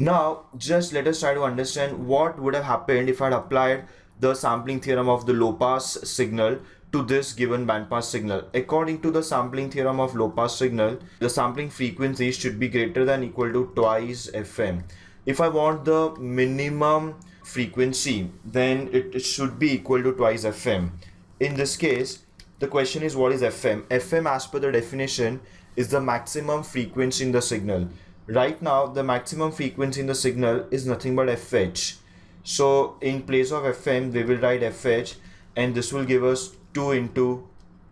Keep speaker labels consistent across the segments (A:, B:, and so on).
A: Now, just let us try to understand what would have happened if I had applied the sampling theorem of the low pass signal to this given band pass signal. According to the sampling theorem of low pass signal, the sampling frequency should be greater than equal to twice fm. If I want the minimum frequency, then it should be equal to twice fm. In this case, the question is, what is fm? Fm, as per the definition, is the maximum frequency in the signal. Right now, the maximum frequency in the signal is nothing but fh. So in place of fm, we will write fh, and this will give us 2 into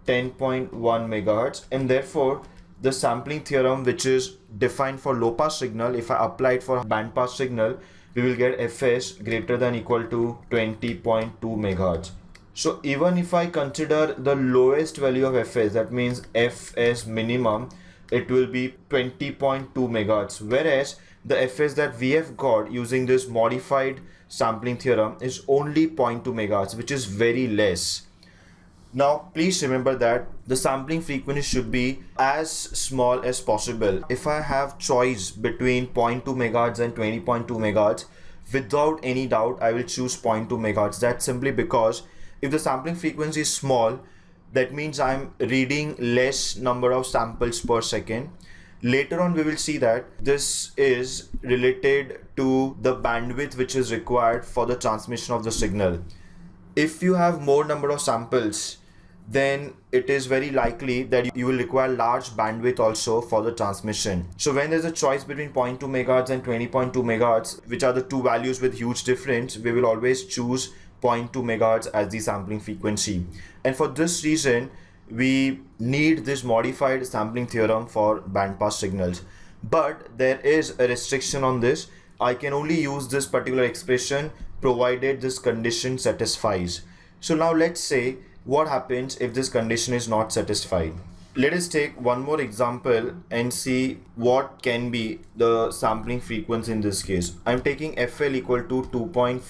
A: 10.1 megahertz, and therefore the sampling theorem, which is defined for low pass signal, if I apply it for band pass signal, we will get fs greater than equal to 20.2 megahertz. So even if I consider the lowest value of fs, that means fs minimum, it will be 20.2 megahertz, whereas the fs that we have got using this modified sampling theorem is only 0.2 megahertz, which is very less. Now please remember that the sampling frequency should be as small as possible. If I have choice between 0.2 megahertz and 20.2 megahertz, without any doubt I will choose 0.2 megahertz. That's simply because if the sampling frequency is small, that means I'm reading less number of samples per second. Later on we will see that this is related to the bandwidth which is required for the transmission of the signal. If you have more number of samples, then it is very likely that you will require large bandwidth also for the transmission. So when there's a choice between 0.2 megahertz and 20.2 megahertz, which are the two values with huge difference, we will always choose 0.2 megahertz as the sampling frequency. And for this reason, we need this modified sampling theorem for bandpass signals. But there is a restriction on this. I can only use this particular expression provided this condition satisfies. So now let's say what happens if this condition is not satisfied. Let us take one more example and see what can be the sampling frequency in this case. I'm taking FL equal to 2.5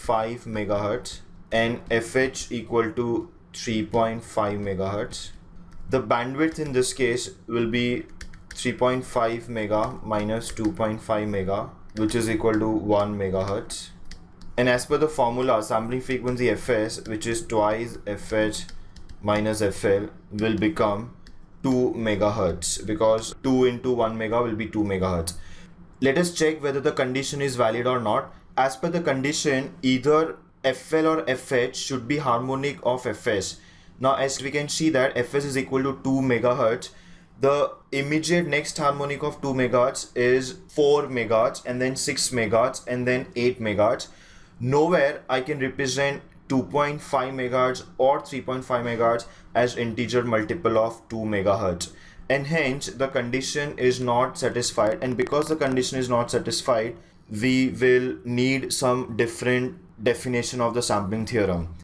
A: megahertz and FH equal to 3.5 megahertz. The bandwidth in this case will be 3.5 mega minus 2.5 mega, which is equal to 1 megahertz. And as per the formula, sampling frequency Fs, which is twice Fh minus Fl, will become 2 megahertz, because 2 into 1 mega will be 2 megahertz. Let us check whether the condition is valid or not. As per the condition, either Fl or Fh should be harmonic of Fs. Now as we can see that Fs is equal to 2 megahertz, the immediate next harmonic of 2 megahertz is 4 megahertz, and then 6 megahertz, and then 8 megahertz. Nowhere I can represent 2.5 megahertz or 3.5 megahertz as integer multiple of 2 megahertz, and hence the condition is not satisfied. And because the condition is not satisfied, we will need some different definition of the sampling theorem.